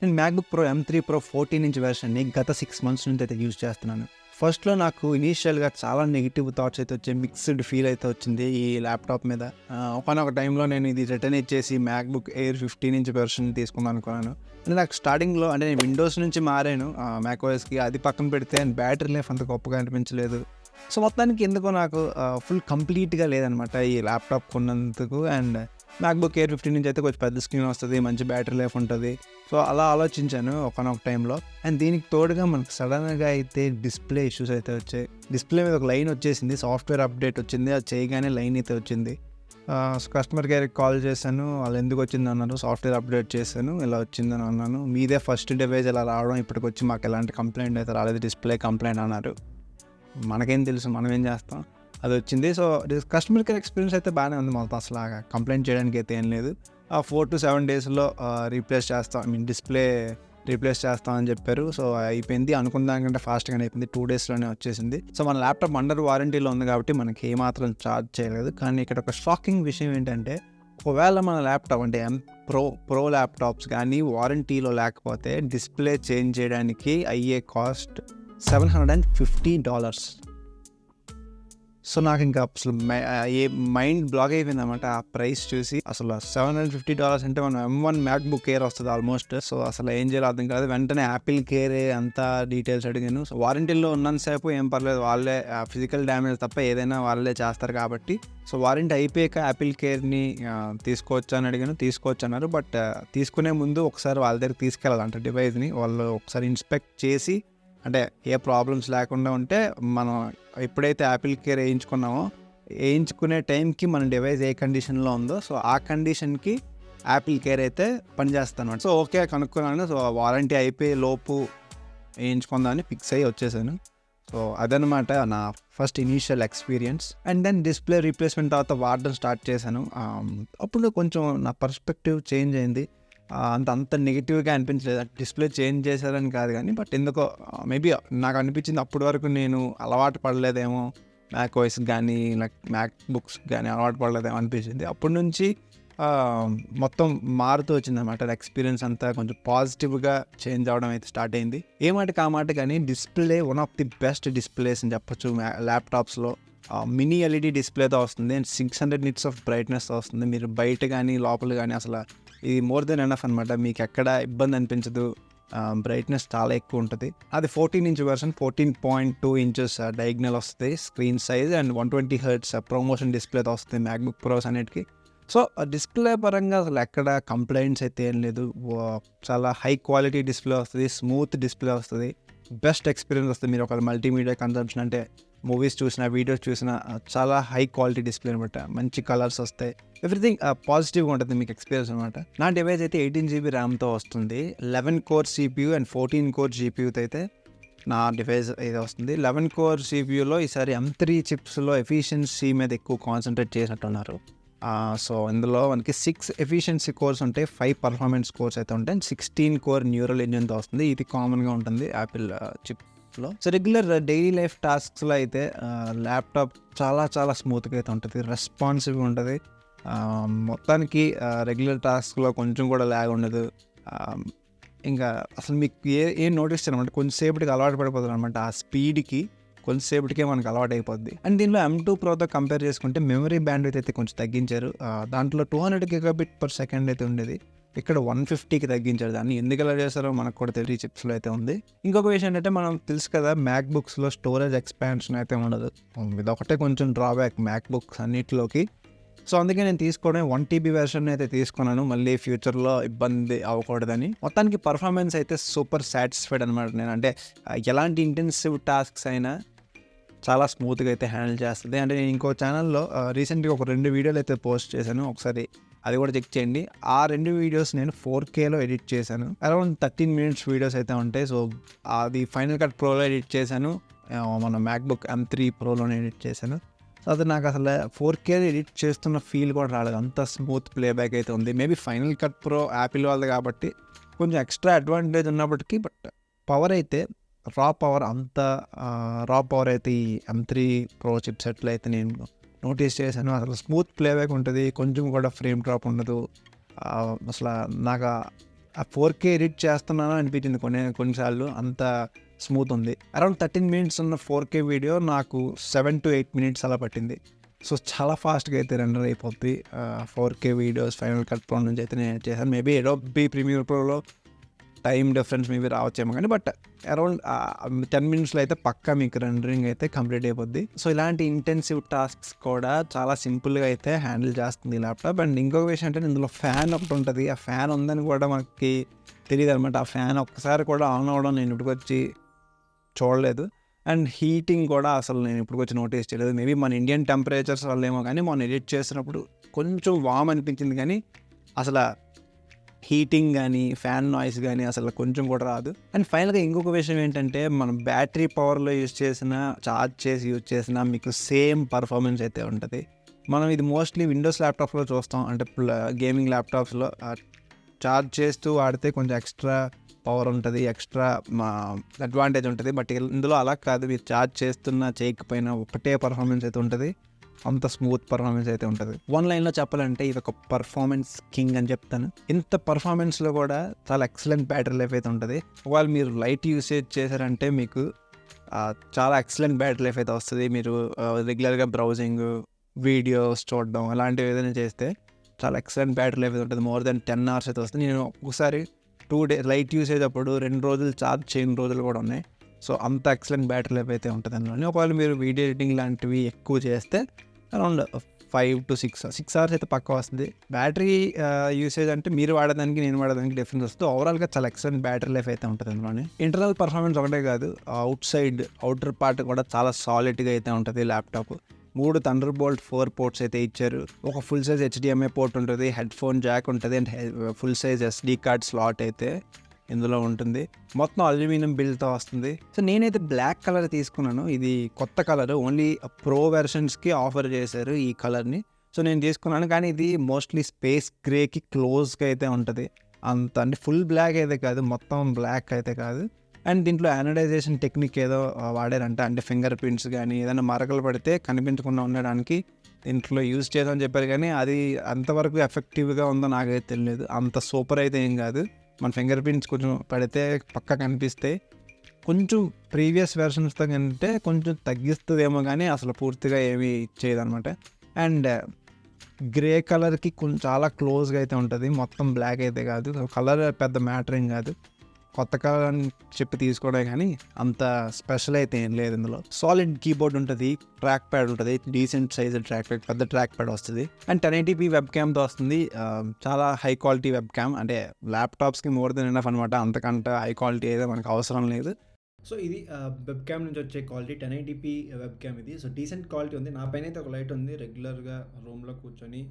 నేను MacBook pro M3 Pro 14 inch వెర్షన్ని గత 6 మంత్స్ నుంచి అయితే యూజ్ చేస్తున్నాను. ఫస్ట్‌లో నాకు ఇనీషియల్‌గా చాలా నెగెటివ్ థాట్స్ అయితే వచ్చాయి. మిక్స్డ్ ఫీల్ అయితే వచ్చింది ఈ ల్యాప్‌టాప్ మీద. ఒకానొక టైంలో నేను ఇది రిటర్న్ ఇచ్చేసి మ్యాక్బుక్ ఎయిర్ 15 ఇంచ్ వెర్షన్ తీసుకుందాం అనుకున్నాను. అంటే నాకు స్టార్టింగ్‌లో అంటే నేను విండోస్ నుంచి మారాను మ్యాక్ఓఎస్‌కి. అది పక్కన పెడితే బ్యాటరీ లైఫ్ అంత గొప్పగా అనిపించలేదు. సో, మొత్తానికి ఎందుకో నాకు ఫుల్ కంప్లీట్‌గా లేదనమాట ఈ ల్యాప్‌టాప్ కొన్నందుకు. అండ్ మ్యాక్బుక్ ఎయిర్ 15 ఇంచ్ అయితే కొంచెం పెద్ద స్క్రీన్ వస్తది. మంచి బ్యాటరీ లైఫ్ ఉంటది. సో, అలా ఆలోచించాను ఒకానొక టైంలో. అండ్ దీనికి తోడుగా మనకు సడన్‌గా అయితే డిస్‌ప్లే ఇష్యూస్ అయితే వచ్చాయి. డిస్‌ప్లే మీద ఒక లైన్ వచ్చేసింది. సాఫ్ట్‌వేర్ అప్డేట్ వచ్చింది. అది చేయగానే లైన్ అయితే వచ్చింది. కస్టమర్ కేర్‌కి కాల్ చేశాను. వాళ్ళు ఎందుకు వచ్చిందన్నారు. సాఫ్ట్‌వేర్ అప్డేట్ చేశాను. ఇలా వచ్చిందని అన్నాను. మీదే ఫస్ట్ డివైస్ ఇలా రావడం ఇప్పటికొచ్చి మాకు ఎలాంటి కంప్లైంట్ అయితే రాలేదు. డిస్‌ప్లే కంప్లైంట్ అన్నారు. మనకేం తెలుసు, మనం ఏం చేస్తాం. అది వచ్చింది. సో, కస్టమర్ కేర్ ఎక్స్పీరియన్స్ అయితే బాగానే ఉంది. మొత్తం అసలు కంప్లైంట్ చేయడానికి అయితే ఏం లేదు. 4 to 7 డేస్‌లో రీప్లేస్ చేస్తాం. డిస్‌ప్లే రీప్లేస్ చేస్తామని చెప్పారు. సో, అయిపోయింది. అనుకున్న దానికంటే ఫాస్ట్‌గానే అయిపోయింది. 2 డేస్‌లోనే వచ్చేసింది. సో, మన ల్యాప్టాప్ అండర్ వారంటీలో ఉంది కాబట్టి మనకి ఏమాత్రం ఛార్జ్ చేయలేదు. కానీ ఇక్కడ ఒక షాకింగ్ విషయం ఏంటంటే, ఒకవేళ మన ల్యాప్టాప్ అంటే ప్రో ల్యాప్టాప్స్ కానీ వారంటీలో లేకపోతే డిస్‌ప్లే చేంజ్ చేయడానికి అయ్యే కాస్ట్ $750. సో, నాకు ఇంకా అసలు మైండ్ బ్లాక్ అయిపోయిందన్నమాట ఆ ప్రైస్ చూసి. అసలు $750 అంటే మనం M1 మ్యాక్బుక్ ఎయిర్ వస్తుంది ఆల్మోస్ట్. సో, అసలు ఏం చేయాలో అర్థం కాదు. వెంటనే యాపిల్ కేర్ అంతా డీటెయిల్స్ అడిగాను. సో, వారంటీలో ఉన్నంతసేపు ఏం పర్లేదు, వాళ్ళే ఫిజికల్ డ్యామేజ్ తప్ప ఏదైనా వాళ్ళే చేస్తారు కాబట్టి. సో, వారంటీ అయిపోయాక యాపిల్ కేర్ని తీసుకోవచ్చా అని అడిగాను. తీసుకోవచ్చు అన్నారు. బట్ తీసుకునే ముందు ఒకసారి వాళ్ళ దగ్గరికి తీసుకెళ్ళాలంట డివైస్ని. వాళ్ళు ఒకసారి ఇన్స్పెక్ట్ చేసి, అంటే ఏ ప్రాబ్లమ్స్ లేకుండా ఉంటే మనం ఎప్పుడైతే యాపిల్ కేర్ వేయించుకునే టైంకి మన డివైస్ ఏ కండిషన్లో ఉందో సో ఆ కండిషన్కి యాపిల్ కేర్ అయితే పనిచేస్తాను. సో, ఓకే కనుక్కున్నాను. సో, వారంటీ అయిపోయే లోపు వేయించుకుందామని ఫిక్స్ అయ్యి వచ్చేసాను. సో, అదనమాట నా first initial experience. And then display replacement తర్వాత వాడడం స్టార్ట్ చేశాను. అప్పుడు కొంచెం నా పర్స్పెక్టివ్ చేంజ్ అయింది. అంత నెగిటివ్గా అనిపించలేదు. డిస్‌ప్లే చేంజ్ చేశారని కాదు కానీ, బట్ ఎందుకో మేబీ నాకు అనిపించింది అప్పటి వరకు నేను అలవాటు పడలేదేమో మ్యాక్ఓఎస్‌కి కానీ, మ్యాక్ బుక్స్ కానీ అలవాటు పడలేదేమో అనిపించింది. అప్పటి నుంచి మొత్తం మారుతూ వచ్చిందన్నమాట. ఎక్స్పీరియన్స్ అంతా కొంచెం పాజిటివ్గా చేంజ్ అవ్వడం అయితే స్టార్ట్ అయింది. ఏ మాటకి ఆ మాట కానీ display one of the best displays అని చెప్పొచ్చు ల్యాప్టాప్స్లో. మినీ ఎల్ఈడి డిస్‌ప్లేతో వస్తుంది అండ్ 600 నిట్స్ ఆఫ్ బ్రైట్నెస్ వస్తుంది. మీరు బయట కానీ లోపల కానీ అసలు ఇది మోర్ దెన్ ఎనఫ్ అనమాట. మీకు ఎక్కడ ఇబ్బంది అనిపించదు. బ్రైట్నెస్ చాలా ఎక్కువ ఉంటుంది. అది 14 ఇంచ్ వెర్షన్, 14.2 ఇంచెస్ డయాగ్నల్ వస్తుంది screen size and 120 hertz promotion డిస్ప్లేతో వస్తుంది మ్యాక్బుక్ ప్రోస్ అన్నిటికీ. సో, డిస్ప్లే పరంగా అసలు ఎక్కడ కంప్లైంట్స్ అయితే ఏం లేదు. చాలా హై క్వాలిటీ డిస్ప్లే వస్తుంది, స్మూత్ డిస్ప్లే వస్తుంది, బెస్ట్ ఎక్స్పీరియన్స్ వస్తుంది. మీరు ఒక మల్టీమీడియా కన్సంప్షన్ అంటే మూవీస్ చూసినా, వీడియోస్ చూసినా చాలా హై క్వాలిటీ డిస్ప్లే అనమాట. మంచి కలర్స్ వస్తాయి. ఎవ్రీథింగ్ పాజిటివ్గా ఉంటుంది మీకు ఎక్స్పీరియన్స్ అనమాట. నా డివైస్ అయితే 18 GB ర్యామ్తో వస్తుంది. 11 కోర్ CPU అండ్ 14 కోర్ GPUతో అయితే నా డివైస్ అయితే వస్తుంది. 11 కోర్ CPUలో ఈసారి M3 చిప్స్లో ఎఫిషియన్సీ మీద ఎక్కువ కాన్సన్ట్రేట్ చేసినట్టున్నారు. సో, ఇందులో మనకి 6 ఎఫిషియన్సీ కోర్స్ ఉంటాయి, 5 పర్ఫార్మెన్స్ కోర్స్ అయితే ఉంటాయి, 16 కోర్ న్యూరల్ ఇంజిన్తో వస్తుంది. ఇది కామన్గా ఉంటుంది యాపిల్ చిప్లో. సో, రెగ్యులర్ డైలీ లైఫ్ టాస్క్స్లో అయితే ల్యాప్టాప్ చాలా స్మూత్గా అయితే ఉంటుంది, రెస్పాన్సివ్గా ఉంటుంది. మొత్తానికి రెగ్యులర్ టాస్క్లో కొంచెం కూడా ల్యాగ్ ఉండదు. ఇంకా అసలు మీకు ఏం నోటీస్ చేయనమాట, కొంచెంసేపటికి అలవాటు పడిపోతుంది అనమాట. ఆ స్పీడ్కి కొంచెంసేపటికే మనకు అలవాటు అయిపోద్ది. అండ్ దీనిలో M2 Proతో కంపేర్ చేసుకుంటే మెమరీ బ్యాండ్విడ్త్ అయితే కొంచెం తగ్గించారు. దాంట్లో 200 GB/s అయితే ఉండేది, ఇక్కడ 150కి తగ్గించారు. దాన్ని ఎందుకు ఎలా చేస్తారో మనకు కూడా తెలియదు. చిప్స్లో అయితే ఉంది. ఇంకొక విషయం ఏంటంటే, మనం తెలుసు కదా మ్యాక్ బుక్స్లో స్టోరేజ్ ఎక్స్పాన్షన్ అయితే ఉండదు. ఇదొకటే కొంచెం డ్రాబ్యాక్ మ్యాక్ బుక్స్ అన్నిటిలోకి. సో, అందుకే నేను తీసుకోవడం 1 TB వెర్షన్ అయితే తీసుకున్నాను, మళ్ళీ ఫ్యూచర్లో ఇబ్బంది అవ్వకూడదని. మొత్తానికి పర్ఫార్మెన్స్ అయితే సూపర్ సాటిస్ఫైడ్ అనమాట. నేను అంటే ఎలాంటి ఇంటెన్సివ్ టాస్క్స్ అయినా చాలా స్మూత్గా అయితే హ్యాండిల్ చేస్తుంది. అంటే నేను ఇంకో ఛానల్లో రీసెంట్గా ఒక 2 వీడియోలు అయితే పోస్ట్ చేశాను, ఒకసారి అది కూడా చెక్ చేయండి. ఆ 2 వీడియోస్ నేను 4Kలో ఎడిట్ చేశాను. అరౌండ్ 13 minutes వీడియోస్ అయితే ఉంటాయి. సో, అది ఫైనల్ కట్ ప్రోలో ఎడిట్ చేశాను, మన మ్యాక్బుక్ M3 ప్రోలోనే ఎడిట్ చేశాను. సో, అది నాకు అసలు 4K ఎడిట్ చేస్తున్న ఫీల్ కూడా రాలేదు. అంత స్మూత్ ప్లేబ్యాక్ అయితే ఉంది. Maybe final cut pro Apple వాళ్ళది కాబట్టి కొంచెం ఎక్స్ట్రా అడ్వాంటేజ్ ఉన్నప్పటికీ, బట్ పవర్ అయితే రా పవర్ అయితే ఈ M3 Pro చిప్సెట్లో అయితే నేను నోటీస్ చేశాను. అసలు స్మూత్ ప్లేబ్యాక్ ఉంటుంది, కొంచెం కూడా ఫ్రేమ్ డ్రాప్ ఉండదు. అసలు నాకు ఆ 4K ఎడిట్ చేస్తున్నాను అనిపించింది కొన్నిసార్లు, అంత స్మూత్ ఉంది. అరౌండ్ 13 మినిట్స్ ఉన్న 4K వీడియో నాకు 7 to 8 మినిట్స్ అలా పట్టింది. సో చాలా ఫాస్ట్గా అయితే రెండర్ అయిపోద్ది 4K videos. Final cut pro నుంచి అయితే నేను చేశాను. మేబీ అడోబీ ప్రీమియర్ ప్రోలో టైం డిఫరెన్స్ మేబీ రావచ్చేమో కానీ, బట్ అరౌండ్ 10 మినిట్స్లో అయితే పక్కా మీకు రెండరింగ్ అయితే కంప్లీట్ అయిపోద్ది. సో ఇలాంటి ఇంటెన్సివ్ టాస్క్స్ కూడా చాలా సింపుల్గా అయితే హ్యాండిల్ చేస్తుంది ఈ ల్యాప్టాప్. అండ్ ఇంకొక విషయం అంటే ఇందులో ఫ్యాన్ ఒకటి ఉంటుంది. ఆ ఫ్యాన్ ఉందని కూడా మనకి తెలియదు అనమాట. ఆ ఫ్యాన్ ఒక్కసారి కూడా ఆన్ అవ్వడం నేను ఇప్పటికొచ్చి చూడలేదు. అండ్ హీటింగ్ కూడా అసలు నేను ఇప్పటికొచ్చి నోటీస్ చేయలేదు. మేబీ మన ఇండియన్ టెంపరేచర్స్ వల్ల ఏమో కానీ మొన్న ఎడిట్ చేసినప్పుడు కొంచెం వామ్ అనిపించింది, కానీ అసలు హీటింగ్ కానీ ఫ్యాన్ నాయిస్ కానీ అసలు కొంచెం కూడా రాదు. అండ్ ఫైనల్గా ఇంకొక విషయం ఏంటంటే, మనం బ్యాటరీ పవర్లో యూజ్ చేసిన, ఛార్జ్ చేసి యూజ్ చేసిన మీకు సేమ్ పర్ఫార్మెన్స్ అయితే ఉంటుంది. మనం ఇది మోస్ట్లీ విండోస్ ల్యాప్టాప్స్లో చూస్తాం. అంటే గేమింగ్ ల్యాప్టాప్స్లో ఛార్జ్ చేస్తూ వాడితే కొంచెం ఎక్స్ట్రా పవర్ ఉంటుంది, ఎక్స్ట్రా అడ్వాంటేజ్ ఉంటుంది. బట్ ఇందులో అలా కాదు. మీరు ఛార్జ్ చేస్తున్నా చేయకపోయినా ఒకటే పర్ఫార్మెన్స్ అయితే ఉంటుంది. అంత స్మూత్ పర్ఫార్మెన్స్ అయితే ఉంటుంది. వన్ లైన్లో చెప్పాలంటే ఇది ఒక పర్ఫార్మెన్స్ కింగ్ అని చెప్తాను. ఇంత పర్ఫార్మెన్స్లో కూడా చాలా ఎక్సలెంట్ బ్యాటరీ లైఫ్ అయితే ఉంటుంది. ఒకవేళ మీరు లైట్ యూసేజ్ చేశారంటే మీకు చాలా ఎక్సలెంట్ బ్యాటరీ లైఫ్ అయితే వస్తుంది. మీరు రెగ్యులర్గా బ్రౌజింగ్, వీడియోస్ చూడడం అలాంటివి ఏదైనా చేస్తే చాలా ఎక్సలెంట్ బ్యాటరీ లైఫ్ అయితే ఉంటుంది. మోర్ దెన్ 10 hours అయితే వస్తుంది. నేను ఒకసారి 2 days లైట్ యూసేజ్ అప్పుడు 2 రోజులు ఛార్జ్ చేయని రోజులు కూడా ఉన్నాయి. సో అంత ఎక్సలెంట్ బ్యాటరీ లైఫ్ అయితే ఉంటుంది అందులో. ఒకవేళ మీరు వీడియో ఎడిటింగ్ లాంటివి ఎక్కువ చేస్తే అరౌండ్ 5 to 6 hours అయితే పక్కా వస్తుంది. బ్యాటరీ యూసేజ్ అంటే మీరు వాడేదానికి నేను వాడేదానికి డిఫరెన్స్ వస్తుంది. ఓవరాల్గా చాలా ఎక్సలెంట్ బ్యాటరీ లైఫ్ అయితే ఉంటుంది అందులోనే. ఇంటర్నల్ పర్ఫార్మెన్స్ ఒకటే కాదు, అవుటర్ పార్ట్ కూడా చాలా సాలిడ్గా అయితే ఉంటుంది ల్యాప్టాప్. 3 Thunderbolt 4 పోర్ట్స్ అయితే ఇచ్చారు. ఒక ఫుల్ సైజ్ HDMI పోర్ట్ ఉంటుంది, హెడ్ ఫోన్ జాక్ ఉంటుంది, and full size SD card slot అయితే ఇందులో ఉంటుంది. మొత్తం అల్యూమినియం బిల్డ్తో వస్తుంది. సో నేనైతే బ్లాక్ కలర్ తీసుకున్నాను. ఇది కొత్త కలర్, ఓన్లీ ప్రో వెర్షన్స్కి ఆఫర్ చేశారు ఈ కలర్ని. సో నేను తీసుకున్నాను, కానీ ఇది మోస్ట్లీ స్పేస్ గ్రేకి క్లోజ్గా అయితే ఉంటుంది. అంత అంటే ఫుల్ బ్లాక్ అయితే కాదు, మొత్తం బ్లాక్ అయితే కాదు. అండ్ దీంట్లో యానడైజేషన్ టెక్నిక్ ఏదో వాడారంట. అంటే ఫింగర్ ప్రింట్స్ కానీ ఏదైనా మరకలు పడితే కనిపించకుండా ఉండడానికి దీంట్లో యూజ్ చేద్దామని చెప్పారు, కానీ అది అంతవరకు ఎఫెక్టివ్గా ఉందో నాకైతే తెలియదు. అంత సూపర్ అయితే ఏం కాదు. మన ఫింగర్ ప్రింట్స్ కొంచెం పడితే పక్క కనిపిస్తాయి. కొంచెం ప్రీవియస్ వెర్షన్స్తో కంటే కొంచెం తగ్గిస్తుందేమో, కానీ అసలు పూర్తిగా ఏమీ చేయదన్నమాట. అండ్ గ్రే కలర్కి కొంచెం చాలా క్లోజ్గా అయితే ఉంటుంది, మొత్తం బ్లాక్ అయితే కాదు. కలర్ పెద్ద మ్యాటర్ ఏం కాదు. కొత్త కలర్ అని చెప్పి తీసుకోవడం, కానీ అంత స్పెషల్ అయితే ఏం లేదు ఇందులో. సాలిడ్ కీబోర్డ్ ఉంటుంది, ట్రాక్ ప్యాడ్ ఉంటుంది, డీసెంట్ సైజ్ ట్రాక్ ప్యాడ్, పెద్ద ట్రాక్ ప్యాడ్ వస్తుంది. అండ్ 1080p వెబ్ క్యామ్తో వస్తుంది. చాలా హై క్వాలిటీ వెబ్ క్యామ్, అంటే ల్యాప్టాప్స్కి మోర్ దెన్ ఎనఫ్ అనమాట. అంతకంటే హై క్వాలిటీ అయితే మనకు అవసరం లేదు. సో ఇది వెబ్ క్యామ్ నుంచి వచ్చే క్వాలిటీ 1080p వెబ్ క్యామ్ ఇది. సో డీసెంట్ క్వాలిటీ ఉంది. నా పైన అయితే ఒక లైట్ ఉంది, రెగ్యులర్గా రూమ్లో కూర్చొని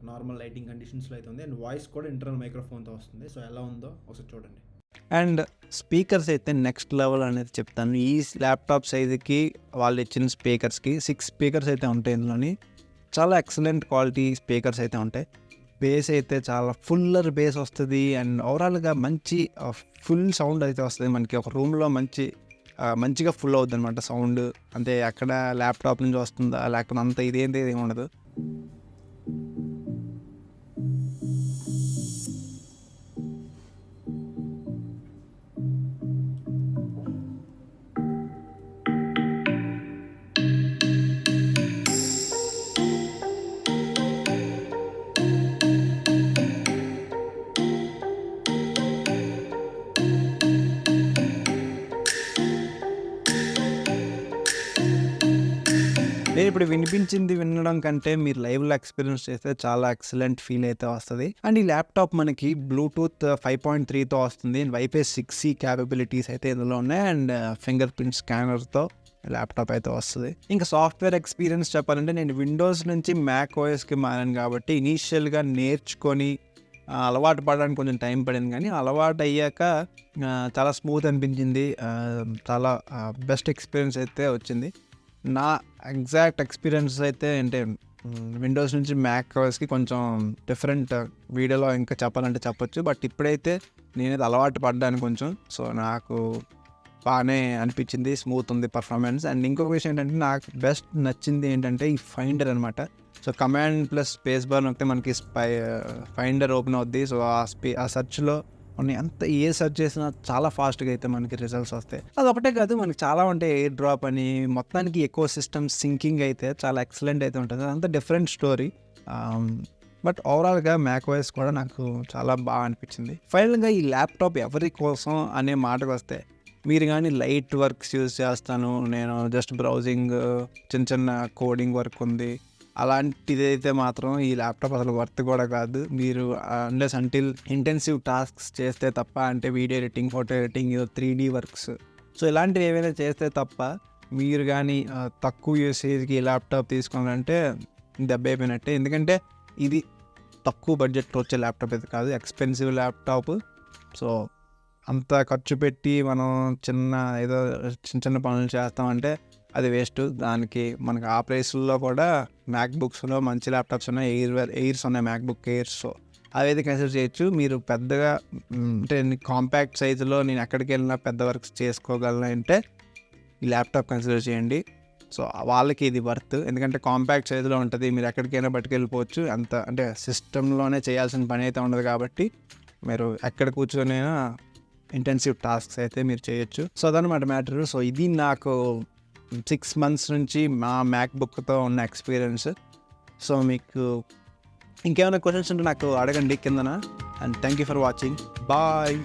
నార్మల్ లైటింగ్ కండిషన్స్లో అయితే ఉంది. అండ్ వాయిస్ కూడా ఇంటర్నల్ మైక్రోఫోన్తో వస్తుంది. సో ఎలా ఉందో ఒకసారి చూడండి. అండ్ స్పీకర్స్ అయితే నెక్స్ట్ లెవెల్ అనేది చెప్తాను. ఈ ల్యాప్టాప్ సైజుకి వాళ్ళు ఇచ్చిన స్పీకర్స్కి 6 స్పీకర్స్ అయితే ఉంటాయి ఇందులోని. చాలా ఎక్సలెంట్ క్వాలిటీ స్పీకర్స్ అయితే ఉంటాయి. బేస్ అయితే చాలా ఫుల్లర్ బేస్ వస్తుంది. అండ్ ఓవరాల్గా మంచి ఫుల్ సౌండ్ అయితే వస్తుంది మనకి. ఒక రూమ్లో మంచిగా ఫుల్ అవుతుంది అనమాట సౌండ్. అంటే అక్కడ ల్యాప్టాప్ నుంచి వస్తుందా లేకపోతే అంత ఇదేంటి ఏమి ఉండదు. నేను ఇప్పుడు వినిపించింది వినడం కంటే మీరు లైవ్లో ఎక్స్పీరియన్స్ చేస్తే చాలా ఎక్సలెంట్ ఫీల్ అయితే వస్తుంది. అండ్ ఈ ల్యాప్టాప్ మనకి బ్లూటూత్ 5.3తో వస్తుంది. అండ్ వైఫై 6E క్యాపబిలిటీస్ అయితే ఇందులో ఉన్నాయి. అండ్ ఫింగర్ ప్రింట్ స్కానర్తో ల్యాప్టాప్ అయితే వస్తుంది. ఇంకా సాఫ్ట్వేర్ ఎక్స్పీరియన్స్ చెప్పాలంటే నేను విండోస్ నుంచి మ్యాక్ ఓఎస్కి మారాను కాబట్టి ఇనీషియల్గా నేర్చుకొని అలవాటు పడడానికి కొంచెం టైం పడింది, కానీ అలవాటు అయ్యాక చాలా స్మూత్ అనిపించింది. చాలా బెస్ట్ ఎక్స్పీరియన్స్ అయితే వచ్చింది. నా ఎగ్జాక్ట్ ఎక్స్పీరియన్స్ అయితే అంటే విండోస్ నుంచి మ్యాక్ ఓఎస్కి కొంచెం డిఫరెంట్. వీడియోలో ఇంకా చెప్పాలంటే చెప్పొచ్చు, బట్ ఇప్పుడైతే నేనైతే అలవాటు పడ్డాను కొంచెం. సో నాకు బాగానే అనిపించింది, స్మూత్ ఉంది పర్ఫార్మెన్స్. అండ్ ఇంకొక విషయం ఏంటంటే నాకు బెస్ట్ నచ్చింది ఏంటంటే ఈ ఫైండర్ అనమాట. So command plus space bar నొక్కితే మనకి ఫైండర్ ఓపెన్ అవుద్ది. సో ఆ సెర్చ్లో మనం ఎంత ఏ సెర్చ్ చేసినా చాలా ఫాస్ట్గా అయితే మనకి రిజల్ట్స్ వస్తాయి. అదొకటే కాదు, మనకి చాలా ఉంటాయి. ఎయిర్ డ్రాప్ అని మొత్తానికి ఎకో సిస్టమ్ సింకింగ్ అయితే చాలా ఎక్సలెంట్ అయితే ఉంటుంది. అదంతా డిఫరెంట్ స్టోరీ. బట్ ఓవరాల్గా మ్యాక్ ఓఎస్ కూడా నాకు చాలా బాగా అనిపించింది. ఫైనల్గా ఈ ల్యాప్టాప్ ఎవరి కోసం అనే మాటకు వస్తే, మీరు కానీ లైట్ వర్క్స్ యూజ్ చేస్తాను, నేను జస్ట్ బ్రౌజింగ్, చిన్న చిన్న కోడింగ్ వర్క్ ఉంది, అలాంటిది అయితే మాత్రం ఈ ల్యాప్టాప్ అసలు వర్త్ కూడా కాదు. మీరు అన్లెస్ అంటిల్ ఇంటెన్సివ్ టాస్క్స్ చేస్తే తప్ప, అంటే video editing, photo editing, 3D works, so ఇలాంటివి ఏవైనా చేస్తే తప్ప మీరు కానీ తక్కువ యూసేజ్కి ఈ ల్యాప్టాప్ తీసుకోవాలంటే దెబ్బ అయిపోయినట్టే. ఎందుకంటే ఇది తక్కువ బడ్జెట్లో వచ్చే ల్యాప్టాప్ అయితే కాదు, ఎక్స్పెన్సివ్ ల్యాప్టాప్. సో అంత ఖర్చు పెట్టి మనం ఏదో చిన్న చిన్న పనులు చేస్తామంటే అది వేస్ట్. దానికి మనకి ఆ ప్రైస్లో కూడా మ్యాక్బుక్స్లో మంచి ల్యాప్టాప్స్ ఉన్నాయి, ఎయిర్స్ ఉన్నాయి, మ్యాక్బుక్ ఎయిర్స్. సో అవైతే కన్సిడర్ చేయొచ్చు. మీరు పెద్దగా అంటే కాంపాక్ట్ సైజులో నేను ఎక్కడికి వెళ్ళినా పెద్ద వర్క్స్ చేసుకోగలను అంటే ఈ ల్యాప్టాప్ కన్సిడర్ చేయండి. సో వాళ్ళకి ఇది వర్త్, ఎందుకంటే కాంపాక్ట్ సైజులో ఉంటుంది, మీరు ఎక్కడికైనా పట్టుకెళ్ళిపోవచ్చు. అంత అంటే సిస్టంలోనే చేయాల్సిన పని అయితే ఉండదు కాబట్టి మీరు ఎక్కడ కూర్చొనైనా ఇంటెన్సివ్ టాస్క్స్ అయితే మీరు చేయొచ్చు. సో అదనమాట మ్యాటర్. సో ఇది నాకు 6 months నుంచి మా మ్యాక్బుక్తో ఉన్న ఎక్స్పీరియన్స్. సో మీకు ఇంకేమైనా క్వశ్చన్స్ ఉంటే నాకు అడగండి కిందన. And thank you for watching. Bye.